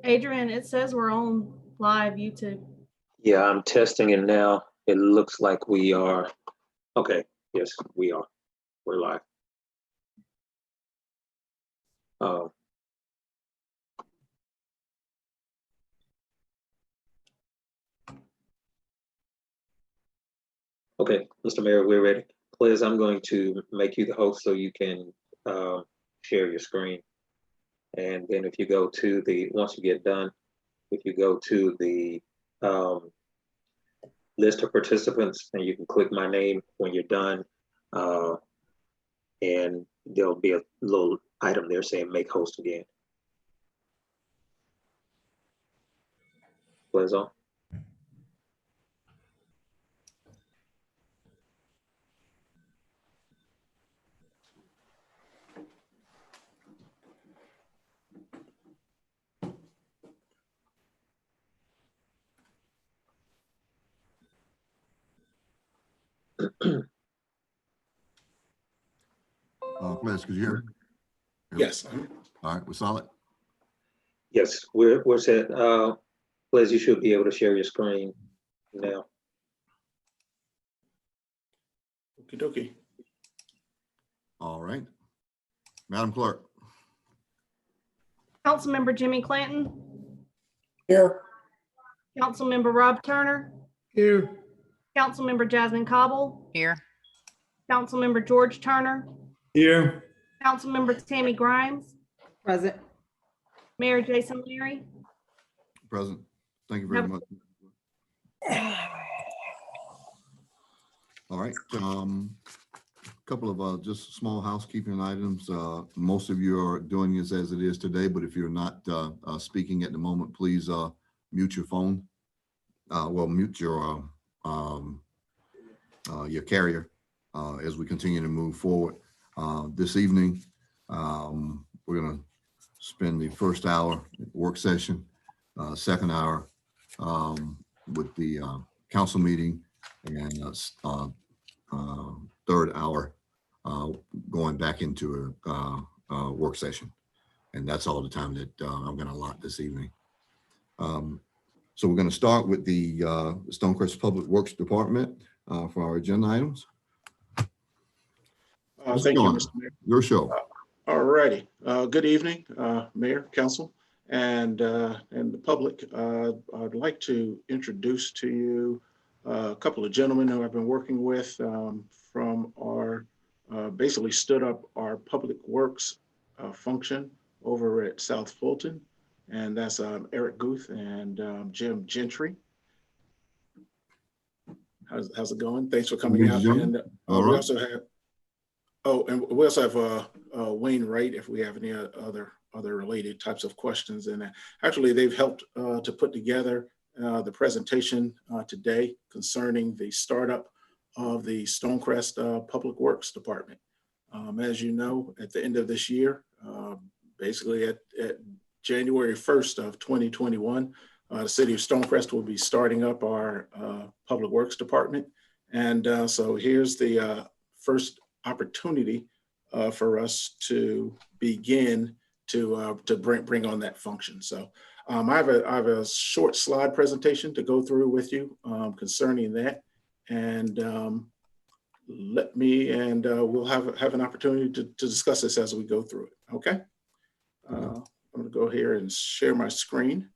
Adrian, it says we're on live YouTube. Yeah, I'm testing it now. It looks like we are. Okay, yes, we are. We're live. Okay, Mr. Mayor, we're ready. Please, I'm going to make you the host so you can share your screen. And then if you go to the, once you get done, if you go to the list of participants, and you can click my name when you're done, and there'll be a little item there saying make host again. Please on. Liz, could you hear me? Yes. All right, we're solid. Yes, we're set. Liz, you should be able to share your screen now. Okie dokie. All right. Madam Clerk. Councilmember Jimmy Clanton, Here. Councilmember Rob Turner, Here. Councilmember Jasmine Cobble, Here. Councilmember George Turner, Here. Councilmember Tammy Grimes, Present. Mayor Jason Leary. Present. Thank you very much. All right. Couple of just small housekeeping items. Most of you are doing this as it is today, but if you're not speaking at the moment, please mute your phone. Well, mute your carrier as we continue to move forward. This evening, we're going to spend the first hour work session, second hour with the council meeting, and third hour going back into a work session. And that's all the time that I'm going to allot this evening. So we're going to start with the Stonecrest Public Works Department for our agenda items. Thank you, Mr. Mayor. Your show. All righty. Good evening, Mayor, Council, and the public. I'd like to introduce to you a couple of gentlemen who I've been working with from our, basically stood up our public works function over at South Fulton. And that's Eric Guth and Jim Gentry. How's it going? Thanks for coming out. And we also have, and we also have Wayne Wright, if we have any other related types of questions. And actually, they've helped to put together the presentation today concerning the startup of the Stonecrest Public Works Department. As you know, at the end of this year, basically at January 1st of 2021, the city of Stonecrest will be starting up our Public Works Department. And so here's the first opportunity for us to begin to bring on that function. So I have a short slide presentation to go through with you concerning that. And let me, and we'll have an opportunity to discuss this as we go through it, okay? I'm gonna go here and share my screen.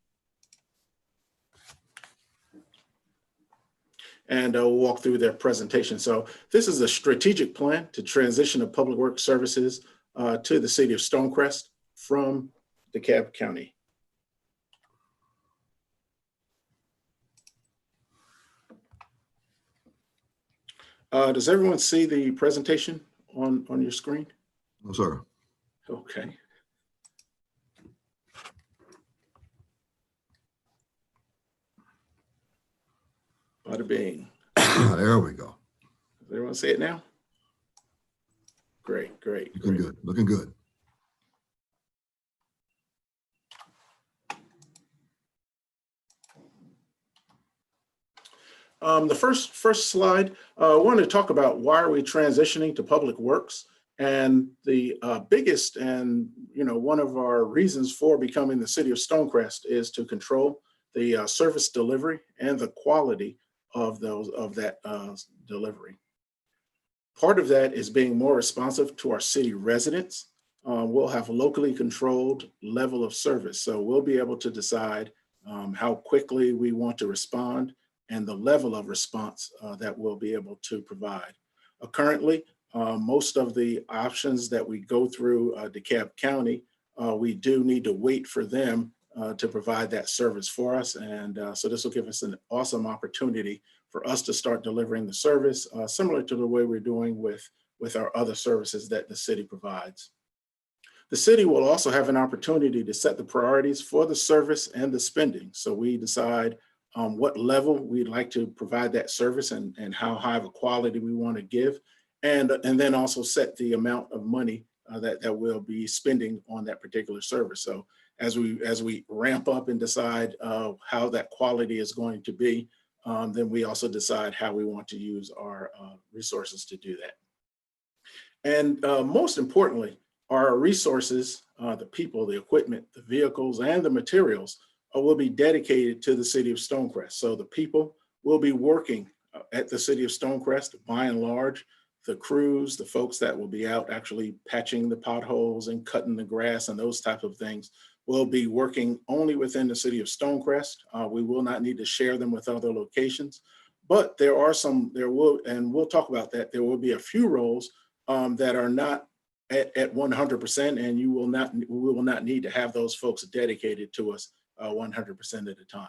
And we'll walk through their presentation. So this is a strategic plan to transition of public works services to the city of Stonecrest from DeKalb County. Does everyone see the presentation on your screen? No, sir. Okay. Bada bing. There we go. Does everyone see it now? Great, great. Looking good. Looking good. The first slide, I wanted to talk about why are we transitioning to public works. And the biggest and one of our reasons for becoming the city of Stonecrest is to control the service delivery and the quality of that delivery. Part of that is being more responsive to our city residents. We'll have a locally controlled level of service, so we'll be able to decide how quickly we want to respond and the level of response that we'll be able to provide. Currently, most of the options that we go through DeKalb County, we do need to wait for them to provide that service for us. And so this will give us an awesome opportunity for us to start delivering the service similar to the way we're doing with our other services that the city provides. The city will also have an opportunity to set the priorities for the service and the spending. So we decide what level we'd like to provide that service and how high of a quality we want to give. And then also set the amount of money that we'll be spending on that particular service. So as we ramp up and decide how that quality is going to be, then we also decide how we want to use our resources to do that. And most importantly, our resources, the people, the equipment, the vehicles, and the materials will be dedicated to the city of Stonecrest. So the people will be working at the city of Stonecrest by and large. The crews, the folks that will be out actually patching the potholes and cutting the grass and those type of things will be working only within the city of Stonecrest. We will not need to share them with other locations, but there will, and we'll talk about that, there will be a few roles that are not at 100%, and we will not need to have those folks dedicated to us 100% of the time.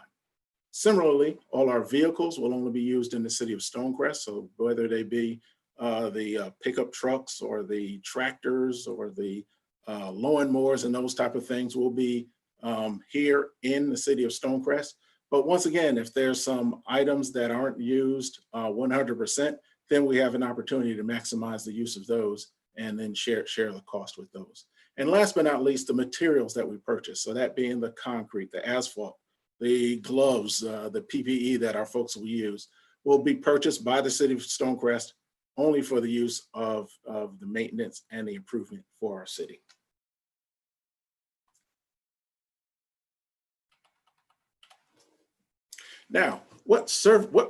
Similarly, all our vehicles will only be used in the city of Stonecrest. So whether they be the pickup trucks or the tractors or the lawnmowers and those type of things will be here in the city of Stonecrest. But once again, if there's some items that aren't used 100%, then we have an opportunity to maximize the use of those and then share the cost with those. And last but not least, the materials that we purchase. So that being the concrete, the asphalt, the gloves, the PPE that our folks will use will be purchased by the city of Stonecrest only for the use of the maintenance and the improvement for our city. Now, what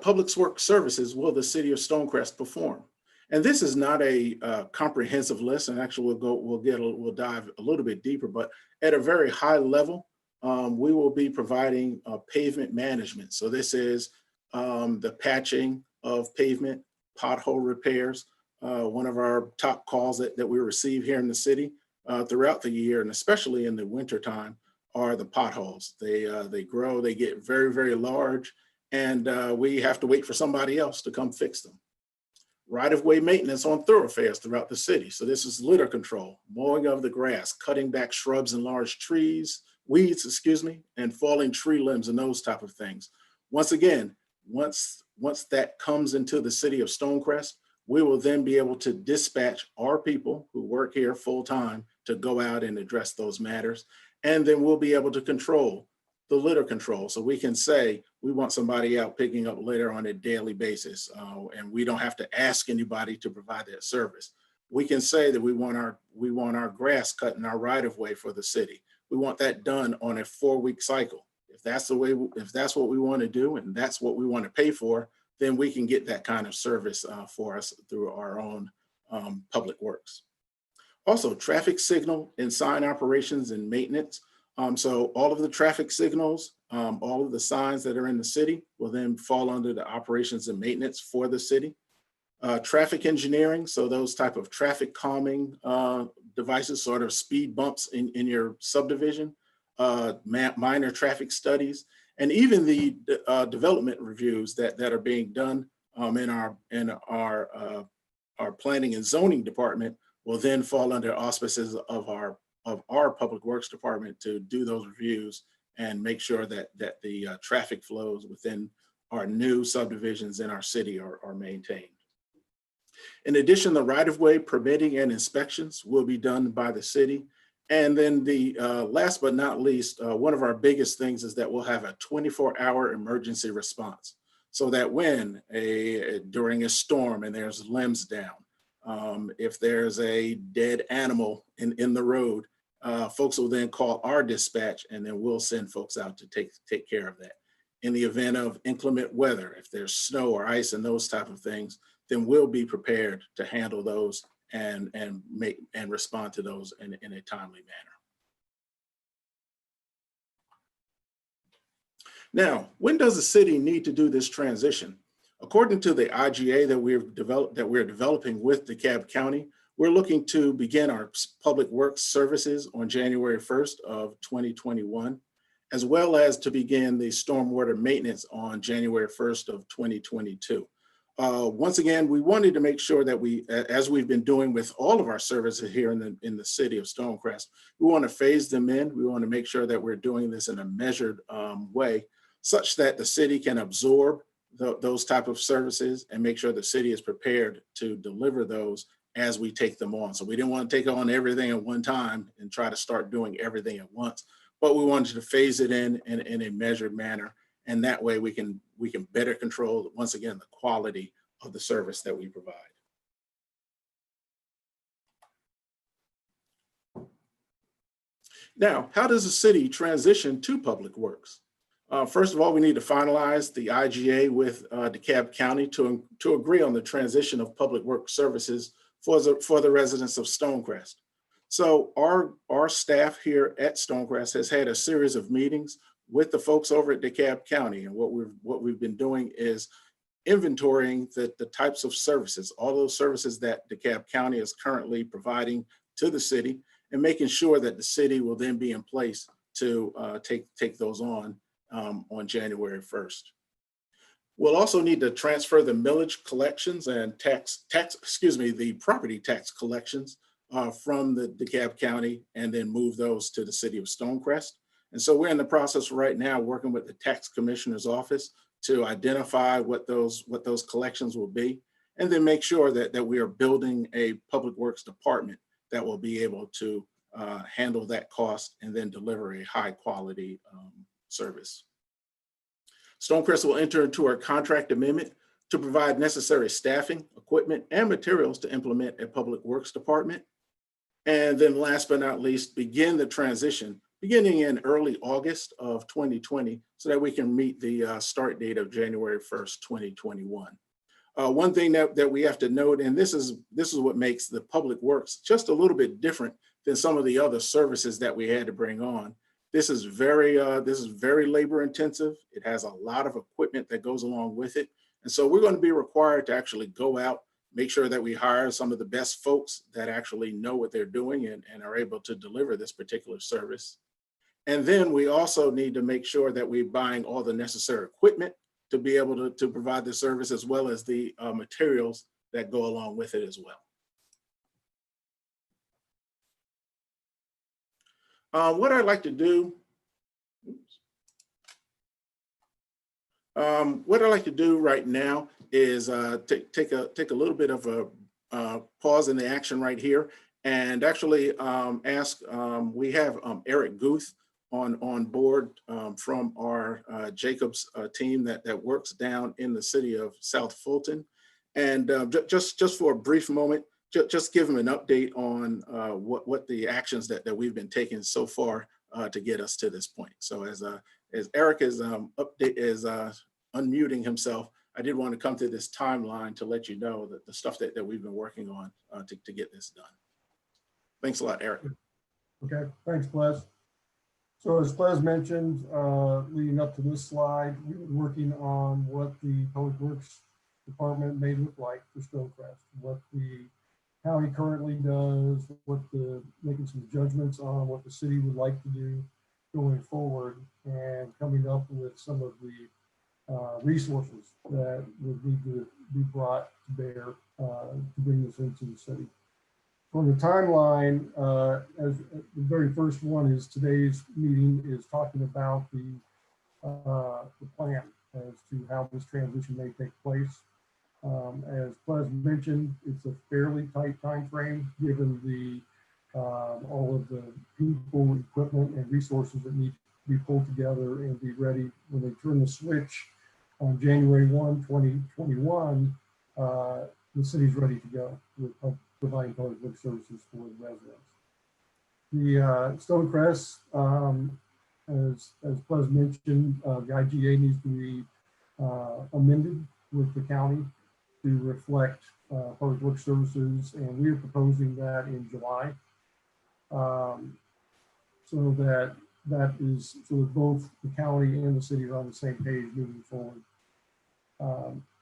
public works services will the city of Stonecrest perform? And this is not a comprehensive list, and actually we'll dive a little bit deeper, but at a very high level, we will be providing pavement management. So this is the patching of pavement, pothole repairs. One of our top calls that we receive here in the city throughout the year, and especially in the wintertime, are the potholes. They grow, they get very, very large, and we have to wait for somebody else to come fix them. Right-of-way maintenance on thoroughfares throughout the city. So this is litter control, mowing of the grass, cutting back shrubs and large weeds, and falling tree limbs and those type of things. Once again, once that comes into the city of Stonecrest, we will then be able to dispatch our people who work here full time to go out and address those matters. And then we'll be able to control the litter control. So we can say, we want somebody out picking up litter on a daily basis, and we don't have to ask anybody to provide that service. We can say that we want our grass cut in our right of way for the city. We want that done on a 4-week cycle. If that's what we want to do, and that's what we want to pay for, then we can get that kind of service for us through our own public works. Also, traffic signal and sign operations and maintenance. So all of the traffic signals, all of the signs that are in the city will then fall under the operations and maintenance for the city. Traffic engineering, so those type of traffic calming devices, sort of speed bumps in your subdivision, minor traffic studies, and even the development reviews that are being done in our planning and zoning department will then fall under auspices of our public works department to do those reviews and make sure that the traffic flows within our new subdivisions in our city are maintained. In addition, the right-of-way permitting and inspections will be done by the city. And then the last but not least, one of our biggest things is that we'll have a 24-hour emergency response, so that when during a storm and there's limbs down, If there's a dead animal in the road, folks will then call our dispatch, and then we'll send folks out to take care of that. In the event of inclement weather, if there's snow or ice and those type of things, then we'll be prepared to handle those and respond to those in a timely manner. Now, when does the city need to do this transition? According to the IGA that we're developing with DeKalb County, we're looking to begin our public works services on January 1st of 2021, as well as to begin the stormwater maintenance on January 1st of 2022. Once again, we wanted to make sure that we, as we've been doing with all of our services here in the city of Stonecrest, we want to phase them in. We want to make sure that we're doing this in a measured way, such that the city can absorb those type of services and make sure the city is prepared to deliver those as we take them on. So we didn't want to take on everything at one time and try to start doing everything at once, but we wanted to phase it in a measured manner. And that way we can better control, once again, the quality of the service that we provide. Now, how does the city transition to public works? First of all, we need to finalize the IGA with DeKalb County to agree on the transition of public works services for the residents of Stonecrest. So our staff here at Stonecrest has had a series of meetings with the folks over at DeKalb County, and what we've been doing is inventorying the types of services, all those services that DeKalb County is currently providing to the city, and making sure that the city will then be in place to take those on January 1st. We'll also need to transfer the millage collections and the property tax collections from the DeKalb County, and then move those to the city of Stonecrest. And so we're in the process right now working with the tax commissioner's office to identify what those collections will be, and then make sure that we are building a public works department that will be able to handle that cost and then deliver a high quality service. Stonecrest will enter into our contract amendment to provide necessary staffing, equipment, and materials to implement a public works department. And then last but not least, begin the transition beginning in early August of 2020, so that we can meet the start date of January 1st, 2021. One thing that we have to note, and this is what makes the public works just a little bit different than some of the other services that we had to bring on. This is very labor intensive. It has a lot of equipment that goes along with it. And so we're going to be required to actually go out, make sure that we hire some of the best folks that actually know what they're doing and are able to deliver this particular service. And then we also need to make sure that we're buying all the necessary equipment to be able to provide the service, as well as the materials that go along with it as well. What I'd like to do, right now is take a little bit of a pause in the action right here, and actually ask. We have Eric Guth on board from our Jacobs team that works down in the city of South Fulton, and just for a brief moment, just give him an update on what the actions that we've been taking so far to get us to this point. So as Eric is unmuting himself, I did want to come to this timeline to let you know that the stuff that we've been working on to get this done. Thanks a lot, Eric. Okay, thanks, Ples. So as Ples mentioned, leading up to this slide, we were working on what the Public Works Department may look like for Stonecrest, what the county currently does, making some judgments on what the city would like to do going forward, and coming up with some of the resources that would need to be brought to bear to bring this into the city. On the timeline, as the very first one is today's meeting is talking about the plan as to how this transition may take place. As Ples mentioned, it's a fairly tight time frame given the all of the people, equipment, and resources that need to be pulled together and be ready when they turn the switch on January 1, 2021. the city's ready to go with providing public works services for the residents. The Stonecrest, as Buzz mentioned, the IGA needs to be amended with the county to reflect public works services, and we are proposing that in July, so that both the county and the city are on the same page moving forward.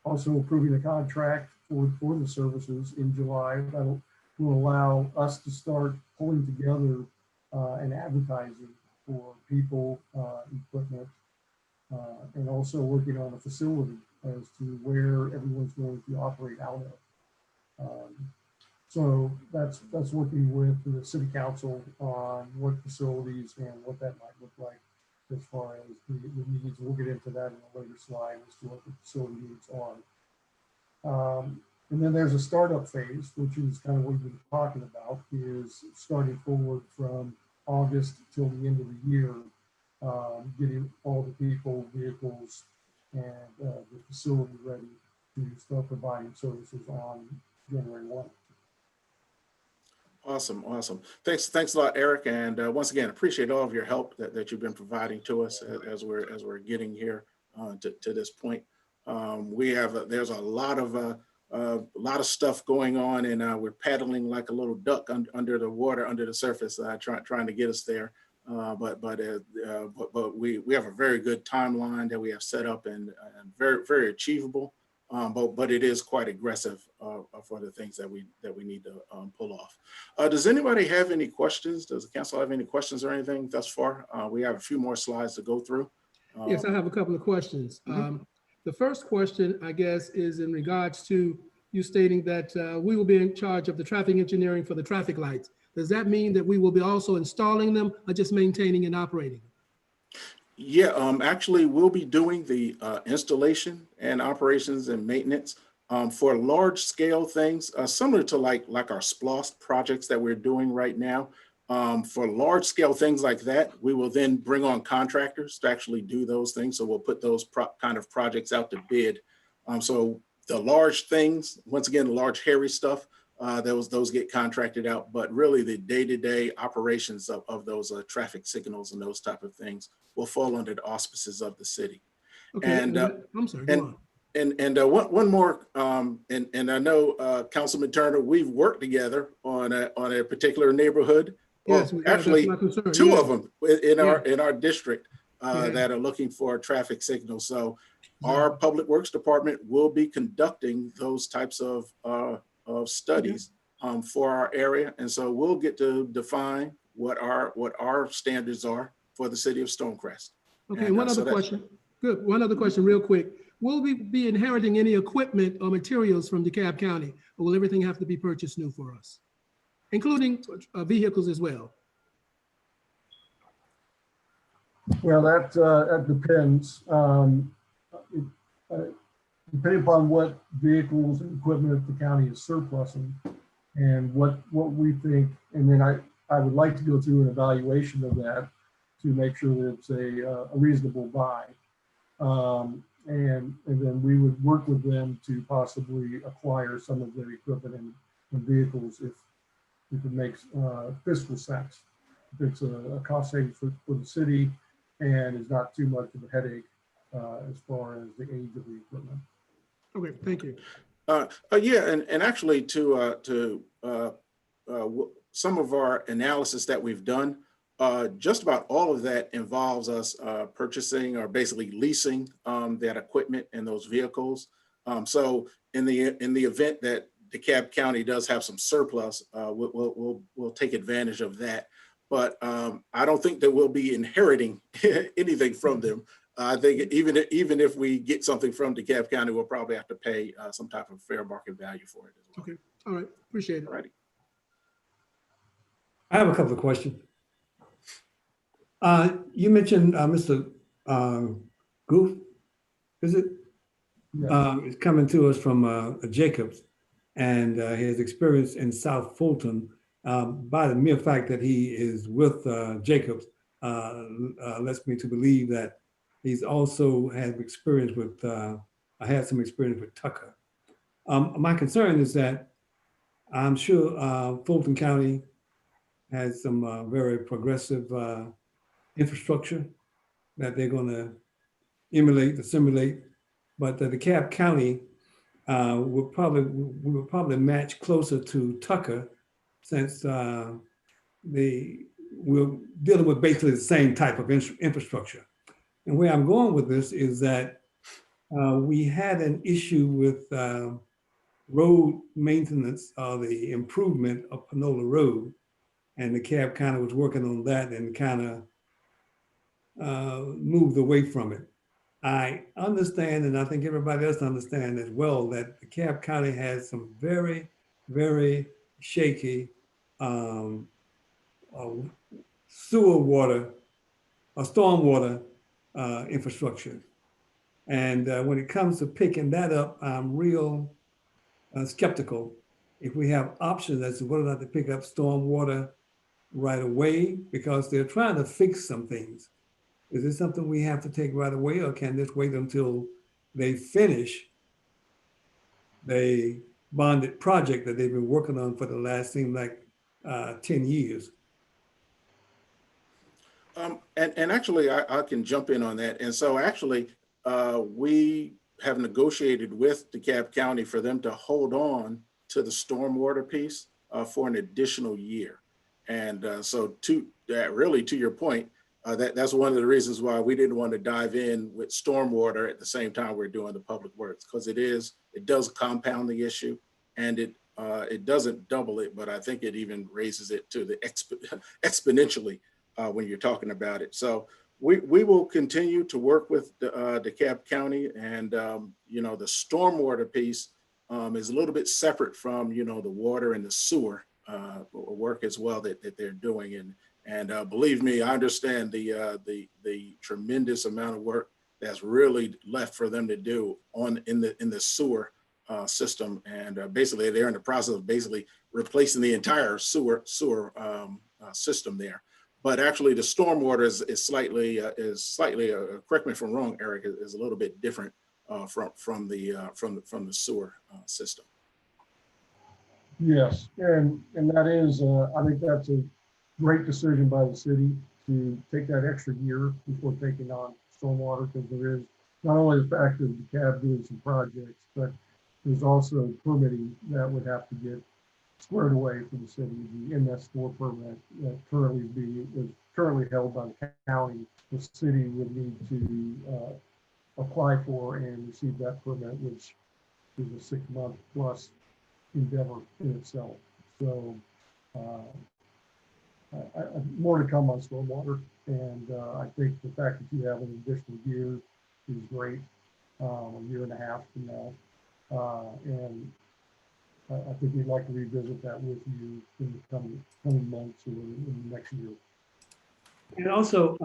Also approving a contract for the services in July that will allow us to start pulling together and advertising for people, equipment, and also working on a facility as to where everyone's going to operate out of. So that's working with the city council on what facilities and what that might look like as far as the needs. We'll get into that in a later slide as to what the facility needs are. And then there's a startup phase, which is kind of what we've been talking about, is starting forward from August till the end of the year, getting all the people, vehicles, and the facility ready to start providing services on January 1. Awesome, awesome. Thanks a lot, Eric. And once again, appreciate all of your help that you've been providing to us as we're getting here to this point. There's a lot of stuff going on, and we're paddling like a little duck under the water, under the surface, trying to get us there. But we have a very good timeline that we have set up, and very, very achievable. But it is quite aggressive for the things that we need to pull off. Does anybody have any questions? Does the council have any questions or anything thus far? We have a few more slides to go through. Yes, I have a couple of questions. The first question, I guess, is in regards to you stating that we will be in charge of the traffic engineering for the traffic lights. Does that mean that we will be also installing them or just maintaining and operating them? Yeah, actually, we'll be doing the installation and operations and maintenance for large scale things, similar to like our SPLOST projects that we're doing right now. For large scale things like that, we will then bring on contractors to actually do those things. So we'll put those kind of projects out to bid. So the large things, once again, the large hairy stuff, those get contracted out, but really the day-to-day operations of those traffic signals and those type of things will fall under the auspices of the city. Okay, and I'm sorry, go on. And one more, and I know Councilman Turner, we've worked together on a particular neighborhood. Yes, actually, two of them in our district that are looking for traffic signals. So our Public Works Department will be conducting those types of studies for our area, and so we'll get to define what our standards are for the city of Stonecrest. Okay, and one other question. Good. One other question, real quick. Will we be inheriting any equipment or materials from DeKalb County, or will everything have to be purchased new for us, including vehicles as well? Well, that depends. Depending upon what vehicles and equipment the county is surplusing and what we think, and then I would like to go through an evaluation of that to make sure that it's a reasonable buy. And then we would work with them to possibly acquire some of their equipment and vehicles if it makes fiscal sense. If it's a cost savings for the city and is not too much of a headache as far as the age of the equipment. Okay, thank you. Yeah, and actually to some of our analysis that we've done, just about all of that involves us purchasing or basically leasing that equipment and those vehicles. So in the event that DeKalb County does have some surplus, we'll take advantage of that. But I don't think that we'll be inheriting anything from them. I think even if we get something from DeKalb County, we'll probably have to pay some type of fair market value for it as well. Okay, all right, appreciate it. Alrighty. I have a couple of questions. You mentioned Mr. Goof, is it? Yeah. Is coming to us from Jacobs, and his experience in South Fulton. By the mere fact that he is with Jacobs lets me to believe that he's also had experience with, I had some experience with Tucker. My concern is that I'm sure Fulton County has some very progressive infrastructure that they're going to assimilate, but the DeKalb County we would probably match closer to Tucker, since we're dealing with basically the same type of infrastructure. And where I'm going with this is that we had an issue with road maintenance, the improvement of Panola Road, and the DeKalb County was working on that and kind of moved away from it. I understand, and I think everybody else understands as well, that the DeKalb County has some very, very shaky sewer water or stormwater infrastructure. And when it comes to picking that up, I'm real skeptical if we have options as to whether or not to pick up stormwater right away, because they're trying to fix some things. Is this something we have to take right away, or can this wait until they finish the bonded project that they've been working on for the last, seemed like 10 years? And actually, I can jump in on that. And so actually, we have negotiated with DeKalb County for them to hold on to the stormwater piece for an additional year. And so to your point, that's one of the reasons why we didn't want to dive in with stormwater at the same time we're doing the public works, because it does compound the issue, and it doesn't double it, but I think it even raises it to the exponentially when you're talking about it. So we will continue to work with DeKalb County, and the stormwater piece is a little bit separate from the water and the sewer work as well that they're doing. And believe me, I understand the tremendous amount of work that's really left for them to do in the sewer system. And basically, they're in the process of basically replacing the entire sewer system there. But actually, the stormwater is slightly correct me if I'm wrong, Eric, is a little bit different from the sewer system. Yes, and that is, I think that's a great decision by the city to take that extra year before taking on stormwater, because there is not only the fact that the DeKalb doing some projects, but there's also permitting that would have to get squared away for the city. The MS4 permit that is currently held by the county, the city would need to apply for and receive that permit, which is a 6-month plus endeavor in itself. So more to come on stormwater, and I think the fact that you have an additional year is great, a year and a half from now, and I think we'd like to revisit that with you in the coming months or in the next year. And also,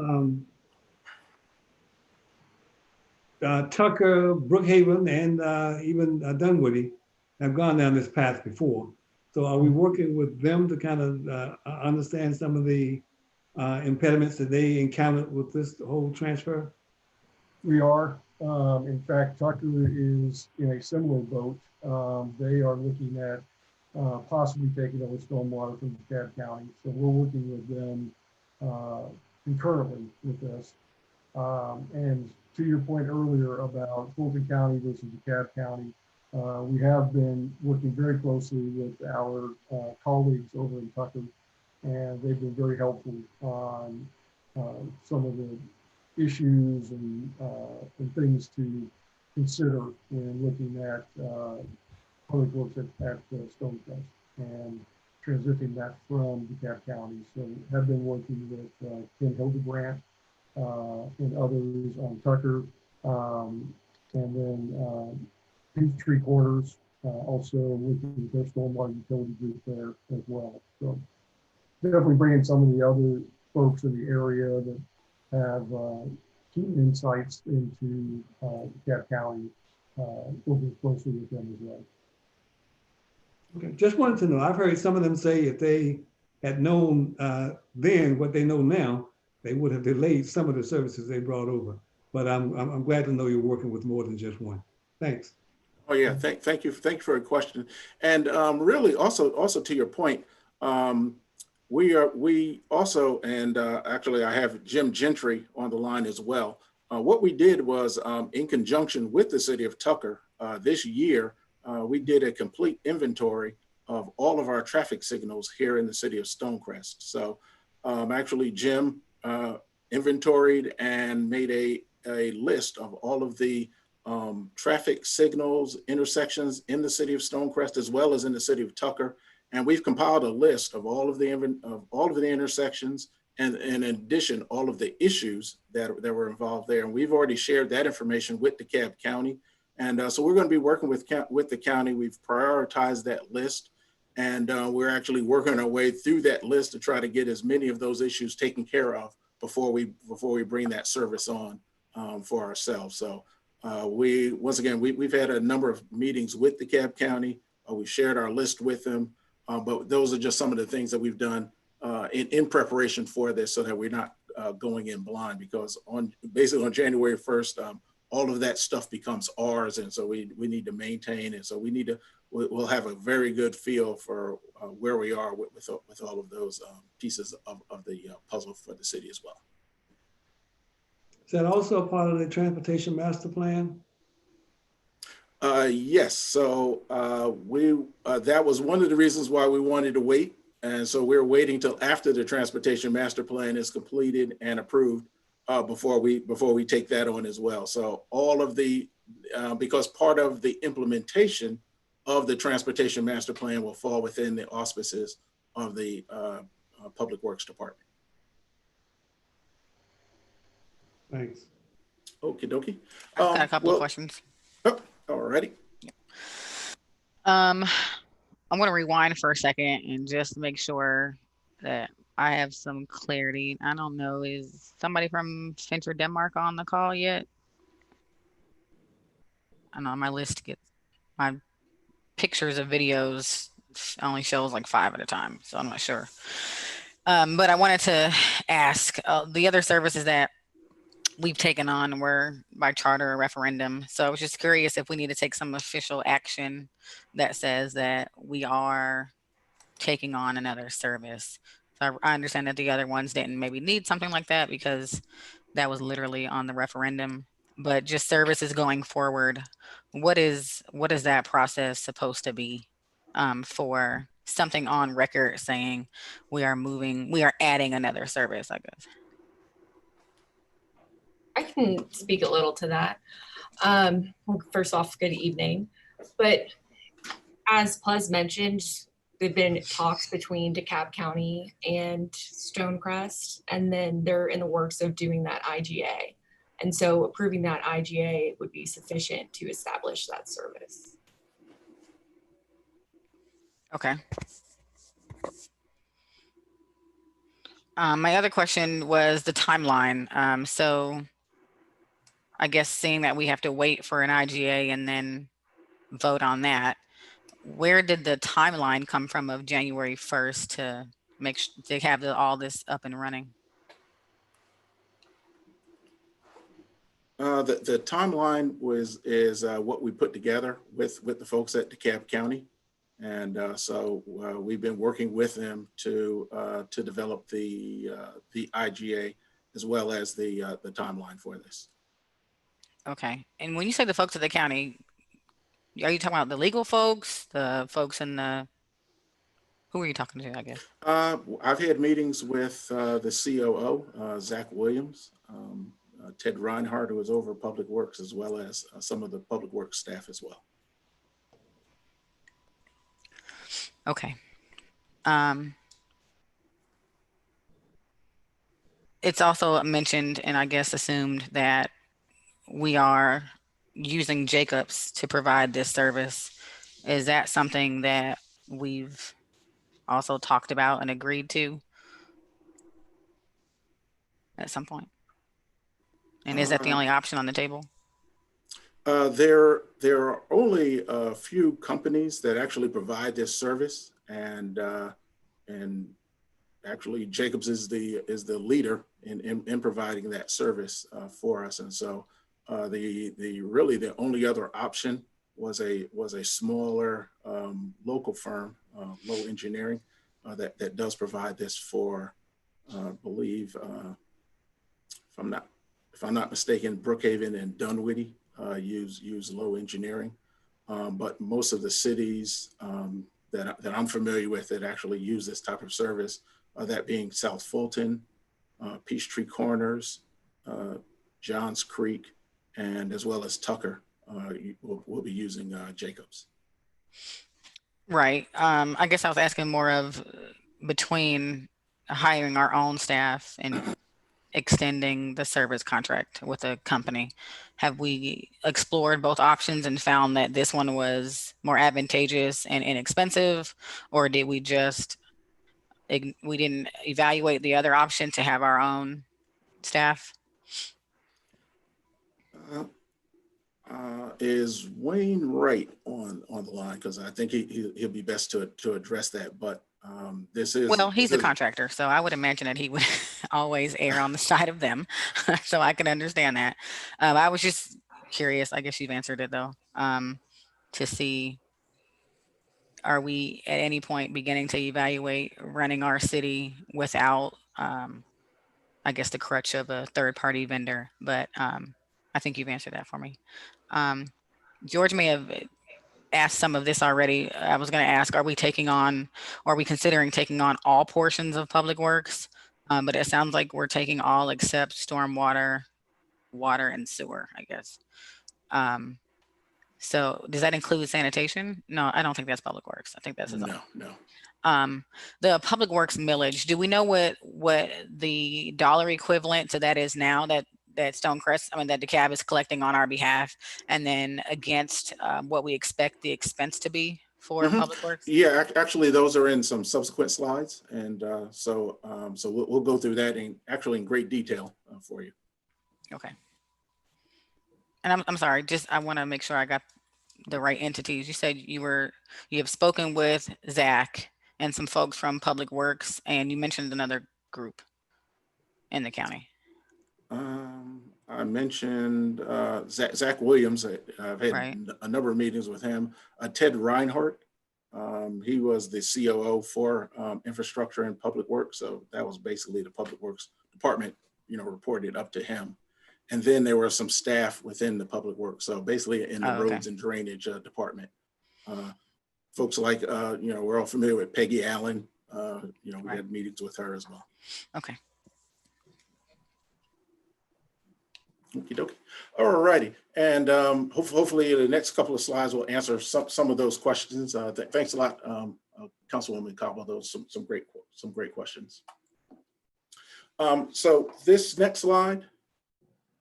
Tucker, Brookhaven, and even Dunwoody have gone down this path before. So are we working with them to kind of understand some of the impediments that they encountered with this whole transfer? We are. In fact, Tucker is in a similar boat. They are looking at possibly taking over stormwater from DeKalb County. So we're working with them concurrently with this. And to your point earlier about Fulton County versus DeKalb County, we have been working very closely with our colleagues over in Tucker, and they've been very helpful on some of the issues and things to consider when looking at public works at Stonecrest and transitioning that from DeKalb County. So have been working with Ken Hildebrandt and others on Tucker, and then Peachtree Corners, also with their stormwater utility group there as well. So definitely bringing some of the other folks in the area that have keen insights into DeKalb County, working closely with them as well. Okay, just wanted to know, I've heard some of them say if they had known then what they know now, they would have delayed some of the services they brought over. But I'm glad to know you're working with more than just one. Thanks. Oh yeah, thank you for your question. And really also to your point, we also, and actually I have Jim Gentry on the line as well. What we did was in conjunction with the city of Tucker this year, we did a complete inventory of all of our traffic signals here in the city of Stonecrest. So actually Jim inventoried and made a list of all of the traffic signals, intersections in the city of Stonecrest, as well as in the city of Tucker. And we've compiled a list of all of the intersections, and in addition, all of the issues that were involved there. And we've already shared that information with DeKalb County. And so we're going to be working with the county. We've prioritized that list, and we're actually working our way through that list to try to get as many of those issues taken care of before we bring that service on for ourselves. So once again, we've had a number of meetings with DeKalb County. We shared our list with them, but those are just some of the things that we've done in preparation for this, so that we're not going in blind, because basically on January 1st, all of that stuff becomes ours. And so we need to maintain. And so we'll have a very good feel for where we are with all of those pieces of the puzzle for the city as well. Is that also part of the transportation master plan? Yes. So that was one of the reasons why we wanted to wait. And so we're waiting till after the transportation master plan is completed and approved before we take that on as well. So all of the, because part of the implementation of the transportation master plan will fall within the auspices of the Public Works Department. Thanks. Okie dokie. I've got a couple of questions. Oh, all righty. I'm going to rewind for a second and just make sure that I have some clarity. I don't know, is somebody from Central Denmark on the call yet? I know my list my pictures of videos only shows like 5 at a time, so I'm not sure. But I wanted to ask, the other services that we've taken on were by charter or referendum. So I was just curious if we need to take some official action that says that we are taking on another service. So I understand that the other ones didn't maybe need something like that because that was literally on the referendum, but just services going forward, what is that process supposed to be for something on record saying we are adding another service, I guess? I can speak a little to that. Well, first off, good evening. But as Plez mentioned, there've been talks between DeKalb County and Stonecrest, and then they're in the works of doing that IGA. And so approving that IGA would be sufficient to establish that service. Okay. My other question was the timeline. So I guess seeing that we have to wait for an IGA and then vote on that, where did the timeline come from of January 1st to have all this up and running? The timeline is what we put together with the folks at DeKalb County, and so we've been working with them to develop the IGA as well as the timeline for this. Okay, and when you say the folks at the county, are you talking about the legal folks, the folks in the? Who are you talking to? I guess I've had meetings with the COO, Zach Williams. Ted Reinhardt, who is over Public Works, as well as some of the Public Works staff as well. Okay. It's also mentioned and I guess assumed that we are using Jacobs to provide this service. Is that something that we've also talked about and agreed to at some point? And is that the only option on the table? There are only a few companies that actually provide this service, and actually Jacobs is the leader in providing that service for us. And so the only other option was a smaller local firm, Low Engineering, that does provide this for, I believe, if I'm not mistaken, Brookhaven and Dunwoody use Low Engineering, but most of the cities that I'm familiar with that actually use this type of service, that being South Fulton, Peachtree Corners, Johns Creek, and as well as Tucker, will be using Jacobs. Right. I guess I was asking more of between hiring our own staff and extending the service contract with a company. Have we explored both options and found that this one was more advantageous and inexpensive, or did we just we didn't evaluate the other option to have our own staff? Is Wayne Wright on the line? Because I think he'll be best to address that. But this is, well, he's a contractor, so I would imagine that he would always err on the side of them. So I can understand that. I was just curious. I guess you've answered it though. To see, are we at any point beginning to evaluate running our city without, I guess, the crutch of a third-party vendor? But I think you've answered that for me. George may have asked some of this already. I was going to ask, are we considering taking on all portions of public works? But it sounds like we're taking all except stormwater, water, and sewer, I guess. So does that include sanitation? No, I don't think that's public works. I think that's his own. No. The public works millage, do we know what the dollar equivalent to that is now that Stonecrest, that DeKalb is collecting on our behalf, and then against what we expect the expense to be for public works? Yeah, actually, those are in some subsequent slides, and so we'll go through that in great detail for you. Okay. And I'm sorry, I want to make sure I got the right entities. You said you have spoken with Zach and some folks from Public Works, and you mentioned another group in the county. I mentioned Zach Williams. I've had a number of meetings with him. Ted Reinhardt, he was the COO for infrastructure and public works. So that was basically the public works department, reported up to him. And then there were some staff within the public works. So basically in the roads and drainage department. Folks like, we're all familiar with Peggy Allen. We had meetings with her as well. Okay. Okie dokie. All righty. And hopefully the next couple of slides will answer some of those questions. Thanks a lot, Councilwoman Cabo. Those some great questions. So this next slide,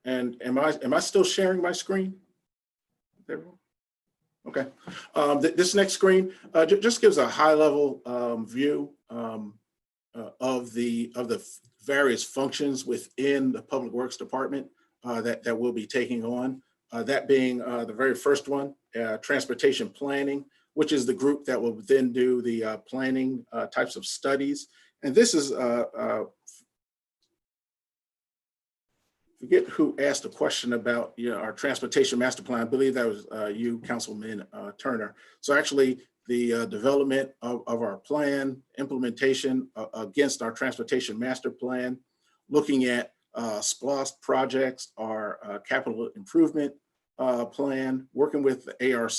and am I still sharing my screen? There we go. Okay. This next screen just gives a high level view of the various functions within the Public Works Department that we'll be taking on. That being the very first one, transportation planning, which is the group that will then do the planning types of studies. And this is, forget who asked a question about our transportation master plan. I believe that was you, Councilman Turner. So actually the development of our plan, implementation against our transportation master plan, looking at SPLOST projects, our capital improvement plan, working with the ARC,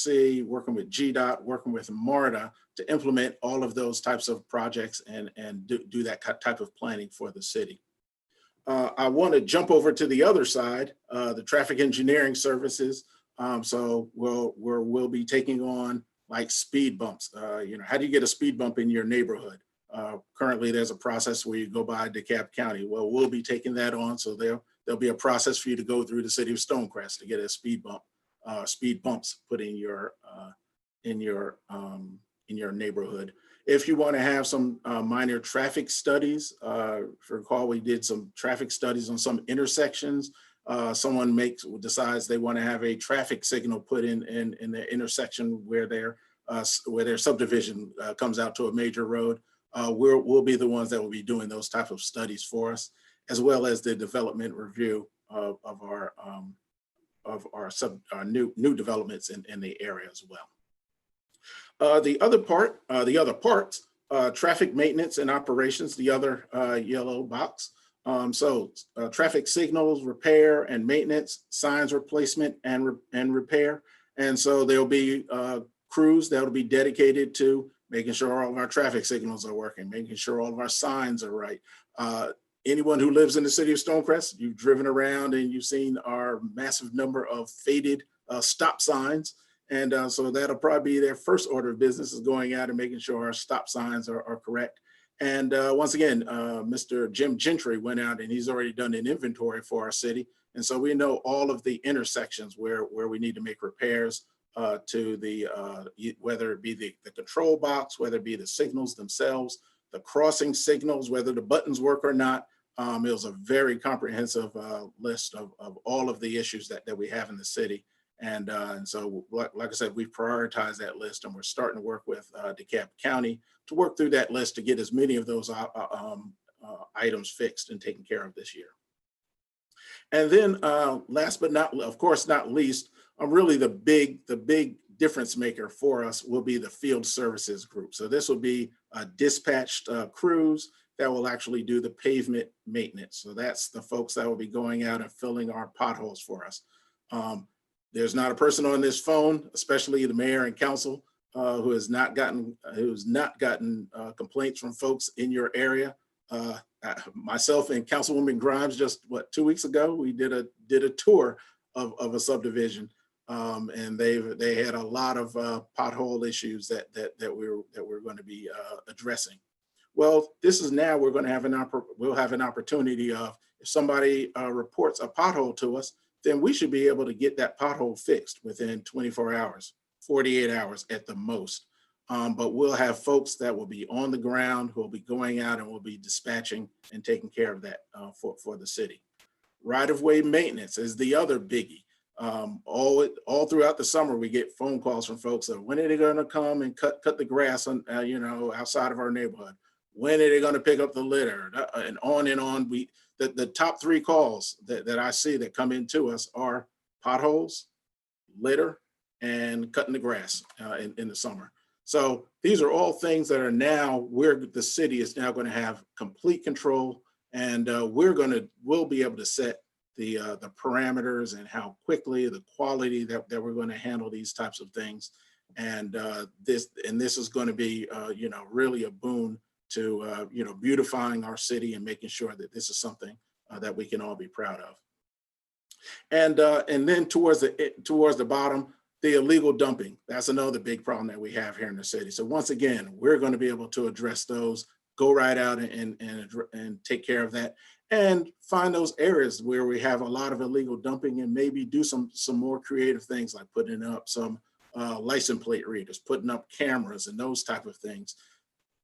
working with GDOT, working with MARTA to implement all of those types of projects and do that type of planning for the city. I want to jump over to the other side, the traffic engineering services. So we'll be taking on like speed bumps. How do you get a speed bump in your neighborhood? Currently, there's a process where you go by DeKalb County. Well, we'll be taking that on. So there'll be a process for you to go through the city of Stonecrest to get a speed bumps put in your neighborhood. If you want to have some minor traffic studies, recall we did some traffic studies on some intersections. Someone decides they want to have a traffic signal put in the intersection where their subdivision comes out to a major road. We'll be the ones that will be doing those type of studies for us, as well as the development review of our new developments in the area as well. The other parts, traffic maintenance and operations, the other yellow box. Traffic signals, repair and maintenance, signs replacement and repair. And so there'll be crews that will be dedicated to making sure all of our traffic signals are working, making sure all of our signs are right. Anyone who lives in the city of Stonecrest, you've driven around and you've seen our massive number of faded stop signs. And so that'll probably be their first order of business, is going out and making sure our stop signs are correct. And once again, Mr. Jim Gentry went out and he's already done an inventory for our city. And so we know all of the intersections where we need to make repairs to the, whether it be the control box, whether it be the signals themselves, the crossing signals, whether the buttons work or not. It was a very comprehensive list of all of the issues that we have in the city. And so, like I said, we've prioritized that list, and we're starting to work with DeKalb County to work through that list to get as many of those items fixed and taken care of this year. And then last but not, of course, not least, really the big difference maker for us will be the field services group. So this will be dispatched crews that will actually do the pavement maintenance. So that's the folks that will be going out and filling our potholes for us. There's not a person on this phone, especially the mayor and council, who has not gotten complaints from folks in your area. Myself and Councilwoman Grimes, just 2 weeks ago, we did a tour of a subdivision, and they had a lot of pothole issues that we're going to be addressing. Well, this is now we'll have an opportunity of, if somebody reports a pothole to us, then we should be able to get that pothole fixed within 24 hours, 48 hours at the most. But we'll have folks that will be on the ground, who will be going out and will be dispatching and taking care of that for the city. Right-of-way maintenance is the other biggie. All throughout the summer, we get phone calls from folks of, when are they going to come and cut the grass on, outside of our neighborhood? When are they going to pick up the litter? And on and on. The top 3 calls that I see that come into us are potholes, litter, and cutting the grass in the summer. So these are all things that are now where the city is now going to have complete control, and we'll be able to set the parameters and how quickly, the quality that we're going to handle these types of things. And this is going to be really a boon to beautifying our city and making sure that this is something that we can all be proud of. And then towards the bottom, the illegal dumping. That's another big problem that we have here in the city. So once again, we're going to be able to address those, go right out and take care of that, and find those areas where we have a lot of illegal dumping, and maybe do some more creative things, like putting up some license plate readers, putting up cameras, and those type of things.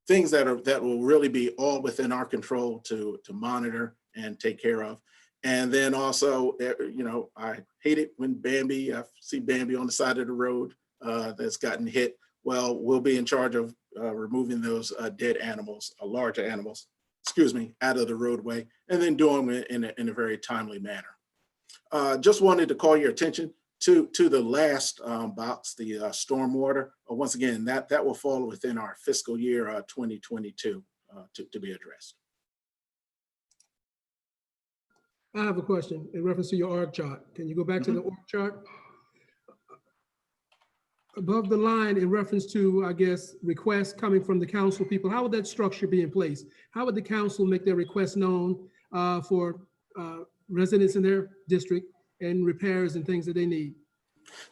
Things that will really be all within our control to monitor and take care of. And then also, I hate it when I see Bambi on the side of the road that's gotten hit. Well, we'll be in charge of removing those dead animals, larger animals, out of the roadway, and then doing it in a very timely manner. Just wanted to call your attention to the last box, the stormwater. Once again, that will fall within our fiscal year 2022 to be addressed. I have a question in reference to your org chart. Can you go back to the org chart? Above the line in reference to, I guess, requests coming from the council people, how would that structure be in place? How would the council make their requests known for residents in their district and repairs and things that they need?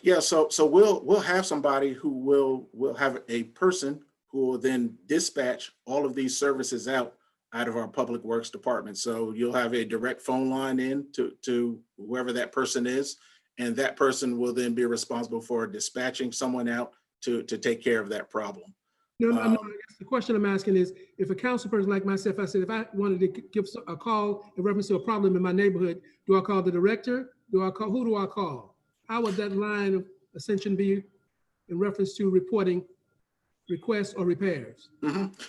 Yeah, so we'll have somebody who will have a person who will then dispatch all of these services out of our public works department. So you'll have a direct phone line in to whoever that person is, and that person will then be responsible for dispatching someone out to take care of that problem. No, I guess the question I'm asking is, if a council person like myself, I said, if I wanted to give a call in reference to a problem in my neighborhood, do I call the director? Who do I call? How would that line of ascension be in reference to reporting requests or repairs?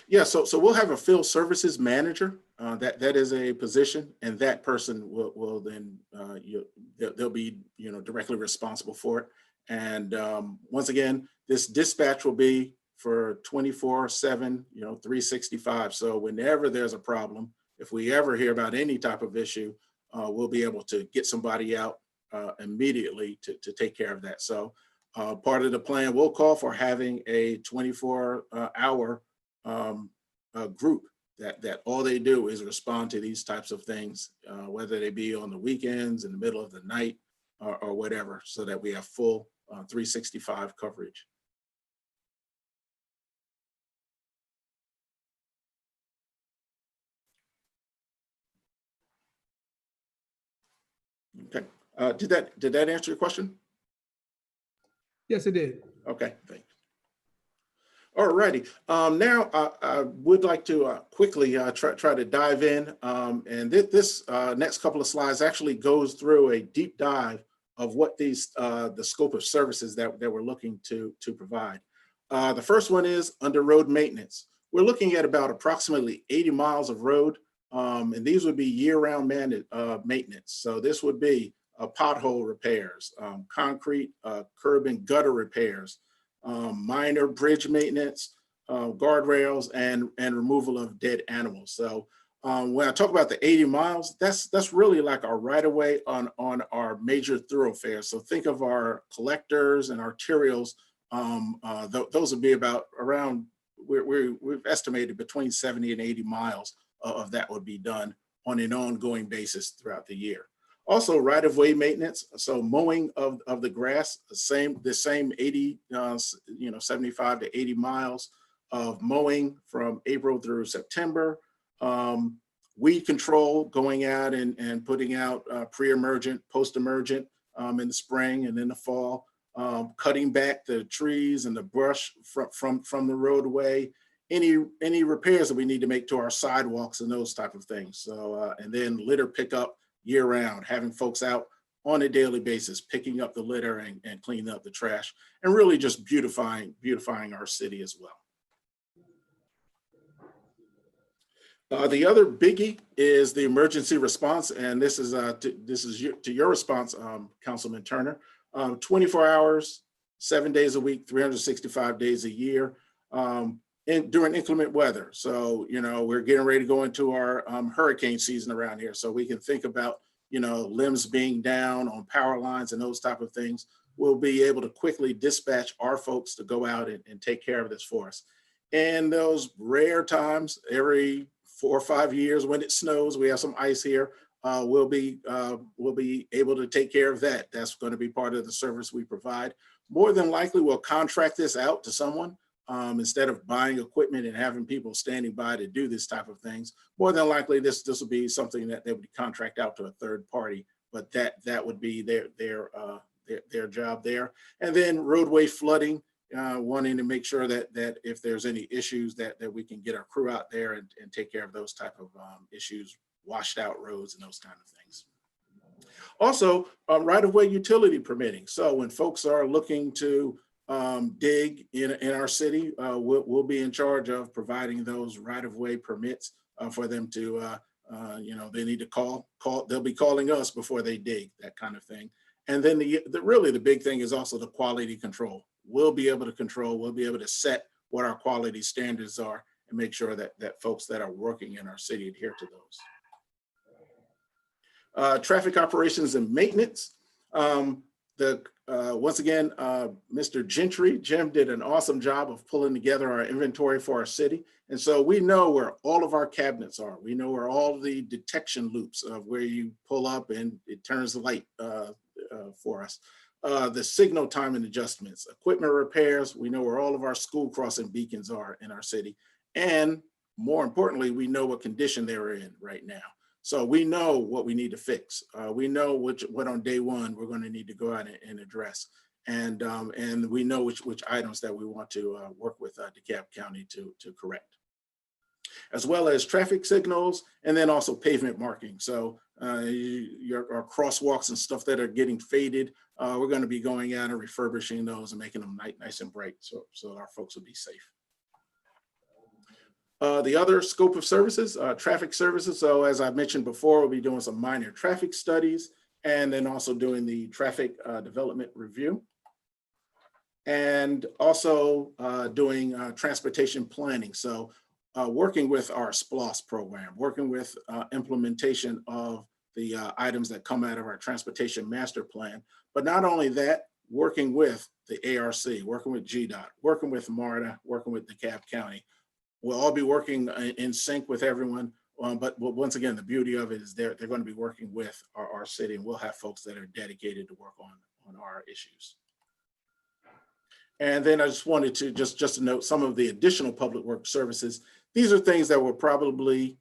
Yeah, so we'll have a field services manager. That is a position, and that person will then they'll be directly responsible for it. And once again, this dispatch will be for 24/7, 365. So whenever there's a problem, if we ever hear about any type of issue, we'll be able to get somebody out immediately to take care of that. So part of the plan will call for having a 24-hour group that all they do is respond to these types of things, whether they be on the weekends, in the middle of the night, or whatever, so that we have full 365 coverage. Okay, did that answer your question? Yes, it did. Okay, thanks. All righty. Now I would like to quickly try to dive in. And this next couple of slides actually goes through a deep dive of what these the scope of services that we're looking to provide. The first one is under road maintenance. We're looking at about approximately 80 miles of road, and these would be year-round maintenance. So this would be pothole repairs, concrete curb and gutter repairs, minor bridge maintenance, guardrails, and removal of dead animals. So when I talk about the 80 miles, that's really like our right-of-way on our major thoroughfares. So think of our collectors and arterials. Those would be about around, we've estimated between 70 and 80 miles of that would be done on an ongoing basis throughout the year. Also, right-of-way maintenance, so mowing of the grass, the same 80, 75 to 80 miles of mowing from April through September. Weed control, going out and putting out pre-emergent, post-emergent in the spring and in the fall. Cutting back the trees and the brush from the roadway. Any repairs that we need to make to our sidewalks and those type of things. So and then litter pickup year round, having folks out on a daily basis, picking up the litter and cleaning up the trash, and really just beautifying our city as well. The other biggie is the emergency response, and this is to your response, Councilman Turner. 24 hours, 7 days a week, 365 days a year, and during inclement weather. So, we're getting ready to go into our hurricane season around here. So we can think about, limbs being down on power lines and those type of things. We'll be able to quickly dispatch our folks to go out and take care of this for us. And those rare times, every 4 or 5 years when it snows, we have some ice here, we'll be able to take care of that. That's going to be part of the service we provide. More than likely, we'll contract this out to someone. Instead of buying equipment and having people standing by to do this type of things, more than likely this will be something that they would contract out to a third party, but that would be their job there. And then roadway flooding, wanting to make sure that if there's any issues that we can get our crew out there and take care of those type of issues, washed out roads and those kind of things. Also, right-of-way utility permitting. So when folks are looking to dig in our city, we'll be in charge of providing those right-of-way permits for them to, they need to call, they'll be calling us before they dig, that kind of thing. And then really the big thing is also the quality control. We'll be able to control, we'll be able to set what our quality standards are and make sure that folks that are working in our city adhere to those. Traffic operations and maintenance. Once again, Mr. Jim did an awesome job of pulling together our inventory for our city. And so we know where all of our cabinets are. We know where all the detection loops of where you pull up and it turns the light for us. The signal timing adjustments, equipment repairs. We know where all of our school crossing beacons are in our city. And more importantly, we know what condition they're in right now. So we know what we need to fix. We know what on day one we're going to need to go out and address, and we know which items that we want to work with DeKalb County to correct, as well as traffic signals and then also pavement marking. So our crosswalks and stuff that are getting faded, we're going to be going out and refurbishing those and making them nice and bright, so our folks will be safe. The other scope of services, traffic services. So as I mentioned before, we'll be doing some minor traffic studies and then also doing the traffic development review. And also doing transportation planning. So working with our SPLOS program, working with implementation of the items that come out of our transportation master plan. But not only that, working with the ARC, working with GDOT, working with MARTA, working with DeKalb County. We'll all be working in sync with everyone. But once again, the beauty of it is they're going to be working with our city, and we'll have folks that are dedicated to work on our issues. And then I just wanted to just to note some of the additional public works services. These are things that will probably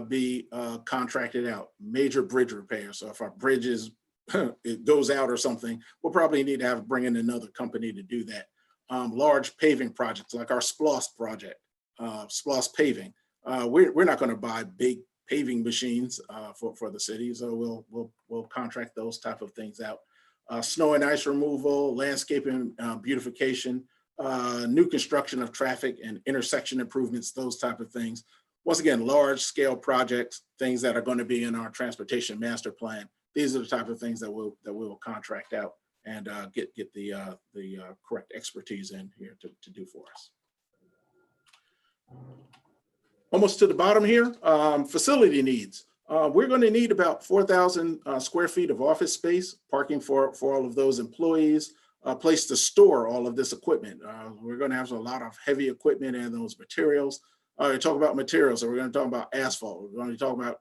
be contracted out. Major bridge repair. So if our bridge is it goes out or something, we'll probably need to bring in another company to do that. Large paving projects like our SPLOS project, SPLOS paving. We're not going to buy big paving machines for the city, so we'll contract those type of things out. Snow and ice removal, landscaping, beautification, new construction of traffic and intersection improvements, those type of things. Once again, large scale projects, things that are going to be in our transportation master plan. These are the type of things that we'll contract out and get the correct expertise in here to do for us. Almost to the bottom here, facility needs. We're going to need about 4,000 square feet of office space, parking for all of those employees, a place to store all of this equipment. We're going to have a lot of heavy equipment and those materials. We talk about materials, so we're going to talk about asphalt. We're going to talk about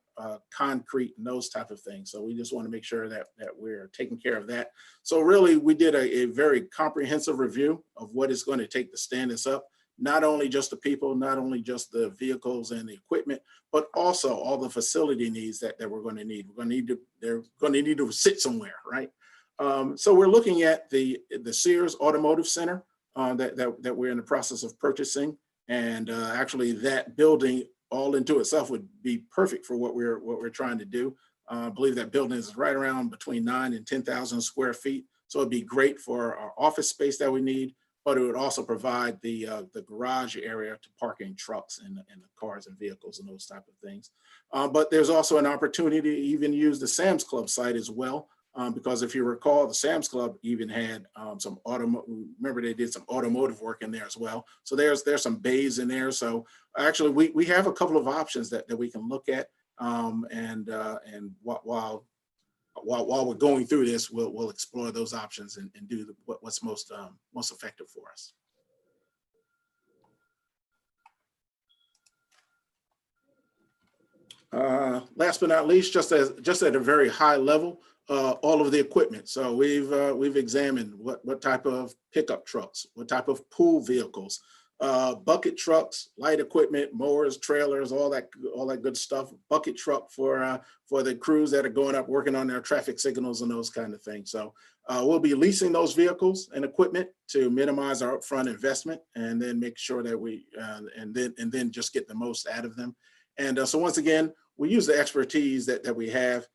concrete and those type of things. So we just want to make sure that we're taking care of that. So really, we did a very comprehensive review of what it's going to take to stand this up. Not only just the people, not only just the vehicles and the equipment, but also all the facility needs that we're going to need. They're going to need to sit somewhere, right? So we're looking at the Sears Automotive Center that we're in the process of purchasing, and actually that building all into itself would be perfect for what we're trying to do. I believe that building is right around between 9,000 and 10,000 square feet, so it'd be great for our office space that we need. But it would also provide the garage area to parking trucks and the cars and vehicles and those type of things. But there's also an opportunity to even use the Sam's Club site as well, because if you recall, the Sam's Club even had remember they did some automotive work in there as well. So there's some bays in there. So actually we have a couple of options that we can look at, and while we're going through this, we'll explore those options and do what's most effective for us. Last but not least, just at a very high level, all of the equipment. So we've examined what type of pickup trucks, what type of pool vehicles, bucket trucks, light equipment, mowers, trailers, all that good stuff. Bucket truck for the crews that are going up working on their traffic signals and those kind of things. So we'll be leasing those vehicles and equipment to minimize our upfront investment, and then make sure that we and then just get the most out of them. And so once again, we use the expertise that we have.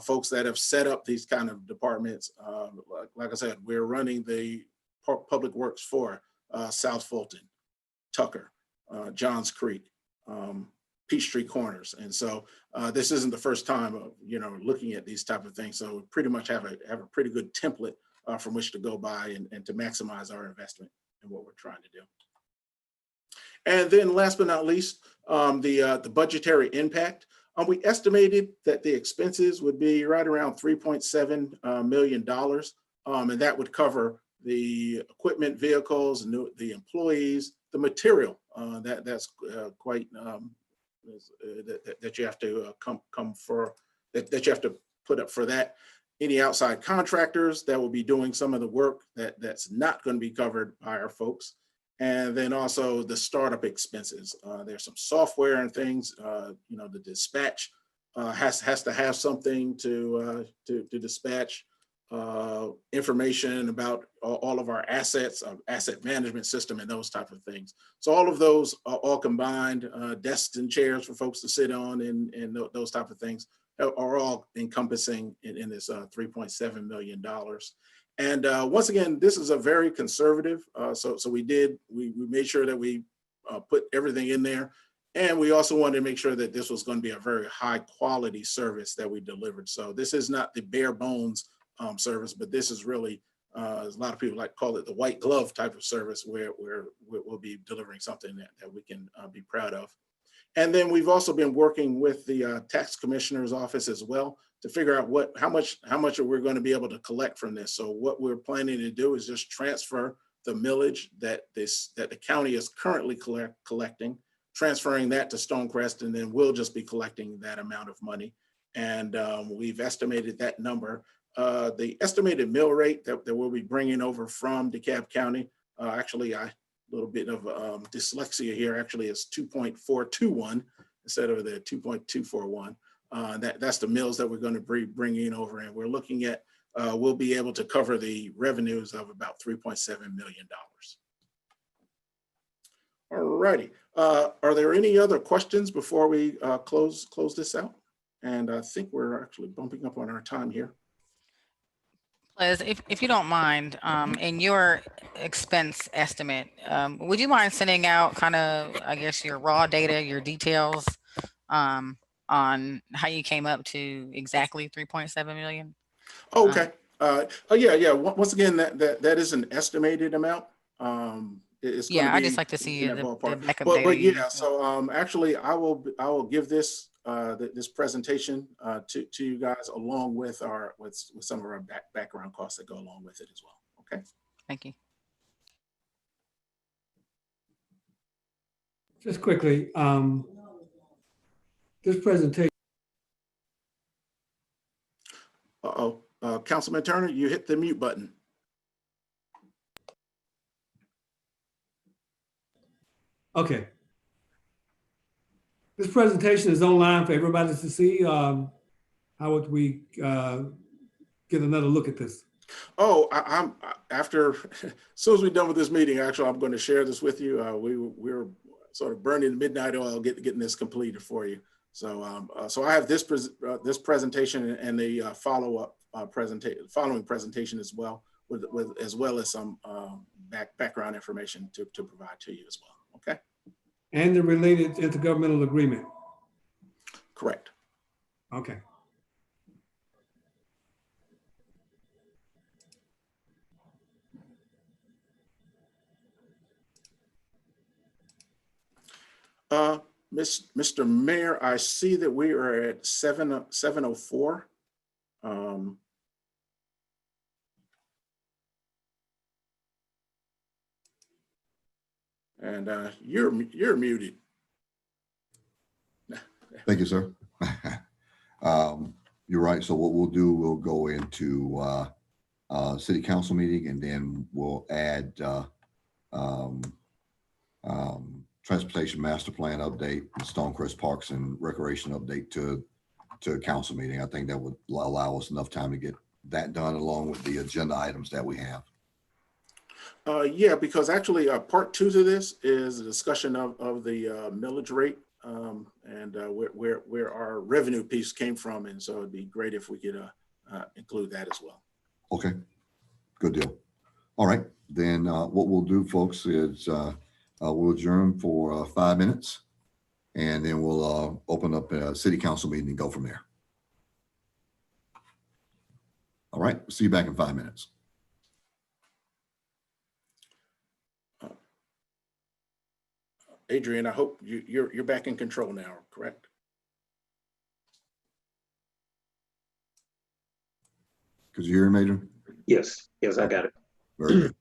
Folks that have set up these kind of departments. Like I said, we're running the public works for South Fulton, Tucker, Johns Creek, Peachtree Corners. And so this isn't the first time of, looking at these type of things. So we pretty much have a pretty good template from which to go by and to maximize our investment in what we're trying to do. And then last but not least, the budgetary impact. We estimated that the expenses would be right around $3.7 million. And that would cover the equipment, vehicles, the employees, the material that's quite that you have to that you have to put up for that. Any outside contractors that will be doing some of the work that's not going to be covered by our folks. And then also the startup expenses. There's some software and things. The dispatch has to have something to dispatch information about all of our assets, asset management system, and those type of things. So all of those are all combined, desks and chairs for folks to sit on, and those type of things are all encompassing in this $3.7 million. And once again, this is a very conservative. So we made sure that we put everything in there And we also wanted to make sure that this was going to be a very high quality service that we delivered. So this is not the bare bones service, but this is really, as a lot of people like to call it, the white glove type of service where we'll be delivering something that we can be proud of. And then we've also been working with the tax commissioner's office as well to figure out how much we're going to be able to collect from this. So what we're planning to do is just transfer the millage that the county is currently collecting, transferring that to Stonecrest, and then we'll just be collecting that amount of money. And we've estimated that number. The estimated mill rate that we'll be bringing over from DeKalb County, actually, a little bit of dyslexia here, actually is 2.421 instead of the 2.241. That's the mills that we're going to be bringing over, and we're looking at, we'll be able to cover the revenues of about $3.7 million. All righty. Are there any other questions before we close this out? And I think we're actually bumping up on our time here. Liz, if you don't mind, in your expense estimate, would you mind sending out kind of, I guess, your raw data, your details on how you came up to exactly 3.7 million? Oh, okay. Yeah. Once again, that is an estimated amount. It's Yeah, I be just like to see in that the ballpark. backup But data. yeah, so actually, I will give this this presentation to you guys along with with some of our background costs that go along with it as well. Okay. Thank you. Just quickly, this presentation. Councilman Turner, you hit the mute button. Okay. This presentation is online for everybody to see. How would we get another look at this? Oh, I'm after, as soon as we're done with this meeting, actually, I'm going to share this with you. We're sort of burning midnight oil getting this completed for you. So, so I have this presentation and the following presentation as well, as well as some background information to provide to you as well. Okay. And the related intergovernmental agreement. Correct. Okay. Mr. Mayor, I see that we are at 7:04. And you're muted. Thank you, sir. You're right. So what we'll do, we'll go into city council meeting, and then we'll add transportation master plan update, Stonecrest Parks and Recreation update to council meeting. I think that would allow us enough time to get that done along with the agenda items that we have. Yeah, because actually part 2 to this is a discussion of the millage rate and where our revenue piece came from. And so it'd be great if we could include that as well. Okay, good deal. All right, then what we'll do, folks, is we'll adjourn for 5 minutes, and then we'll open up a city council meeting and go from there. All right, see you back in 5 minutes. Adrian, I hope you're back in control now, correct? Could you hear him, Adrian? Yes, I got it. Very good.